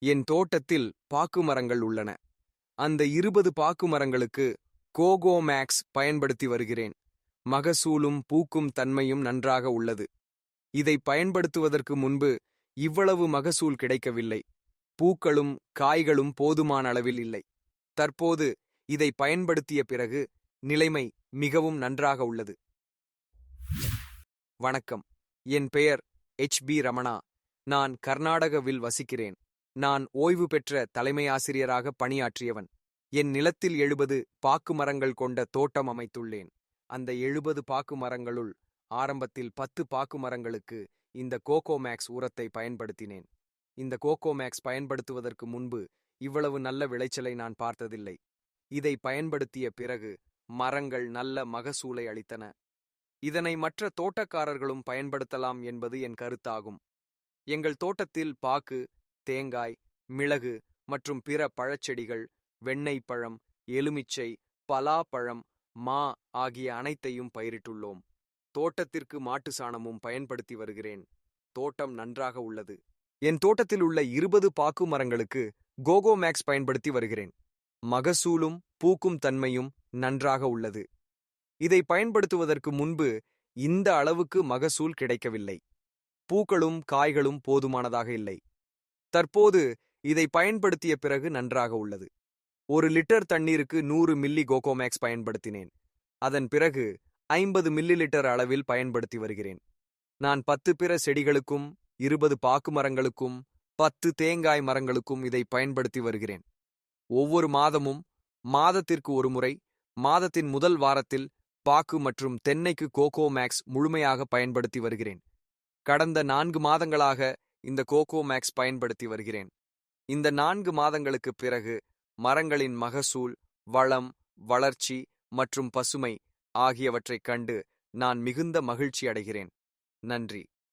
என் தோட்டத்தில் பாக்கு மரங்கள் உள்ளன. அந்த 20 பாக்கு மரங்களுக்கு கோகோ மேக்ஸ் பயன்படுத்தி வருகிறேன். மகசூலும் பூக்கும் தன்மையும் நன்றாக உள்ளது. இதை பயன்படுத்துவதற்கு முன்பு இவ்வளவு மகசூல் கிடைக்கவில்லை. பூக்களும் காய்களும் போதுமான அளவில் இல்லை. தற்போது இதை பயன்படுத்திய பிறகு நிலைமை மிகவும் நன்றாக உள்ளது. வணக்கம், என் பெயர் HB ரமணா. நான் கர்நாடகவில் வசிக்கிறேன். நான் ஓய்வு பெற்ற தலைமை ஆசிரியராக பணியாற்றியவன். என் நிலத்தில் 70 பாக்கு மரங்கள் கொண்ட தோட்டம் அமைத்துள்ளேன். அந்த 70 பாக்கு மரங்களுள் ஆரம்பத்தில் 10 பாக்கு மரங்களுக்கு இந்த கோகோ மேக்ஸ் உரத்தை பயன்படுத்தினேன். இந்த கோகோ மேக்ஸ் பயன்படுத்துவதற்கு முன்பு இவ்வளவு நல்ல விளைச்சலை நான் பார்த்ததில்லை. இதை பயன்படுத்திய பிறகு மரங்கள் நல்ல மகசூலை அளித்தன. இதனை மற்ற தோட்டக்காரர்களும் பயன்படுத்தலாம் என்பது என் கருத்தாகும். எங்கள் தோட்டத்தில் பாக்கு, தேங்காய், மிளகு மற்றும் பிற பழச்செடிகள், வெண்ணெய் பழம், எலுமிச்சை, பலாப்பழம், மா ஆகிய அனைத்தையும் பயிரிட்டுள்ளோம். தோட்டத்திற்கு மாட்டு சாணமும் பயன்படுத்தி வருகிறேன். தோட்டம் நன்றாக உள்ளது. என் தோட்டத்தில் உள்ள 20 பாக்கு மரங்களுக்கு கோகோ மேக்ஸ் பயன்படுத்தி வருகிறேன். மகசூலும் பூக்கும் தன்மையும் நன்றாக உள்ளது. இதை பயன்படுத்துவதற்கு முன்பு இந்த அளவுக்கு மகசூல் கிடைக்கவில்லை. பூக்களும் காய்களும் போதுமானதாக இல்லை. தற்போது இதை பயன்படுத்திய பிறகு நன்றாக உள்ளது. 1 லிட்டர் தண்ணீருக்கு 100 மில்லி கோகோ மேக்ஸ் பயன்படுத்தினேன். அதன் பிறகு 50 மில்லி லிட்டர் அளவில் பயன்படுத்தி வருகிறேன். நான் 10 பிற செடிகளுக்கும், 20 பாக்கு மரங்களுக்கும், 10 தேங்காய் மரங்களுக்கும் இதை பயன்படுத்தி வருகிறேன். ஒவ்வொரு மாதமும் மாதத்திற்கு ஒரு முறை, மாதத்தின் முதல் வாரத்தில் பாக்கு மற்றும் தென்னைக்கு கோகோ மேக்ஸ் முழுமையாக பயன்படுத்தி வருகிறேன். கடந்த 4 மாதங்களாக இந்த கோகோ மேக்ஸ் பயன்படுத்தி வருகிறேன். இந்த 4 மாதங்களுக்குப் பிறகு மரங்களின் மகசூல், வளம், வளர்ச்சி மற்றும் பசுமை ஆகியவற்றைக் கண்டு நான் மிகுந்த மகிழ்ச்சி அடைகிறேன். நன்றி.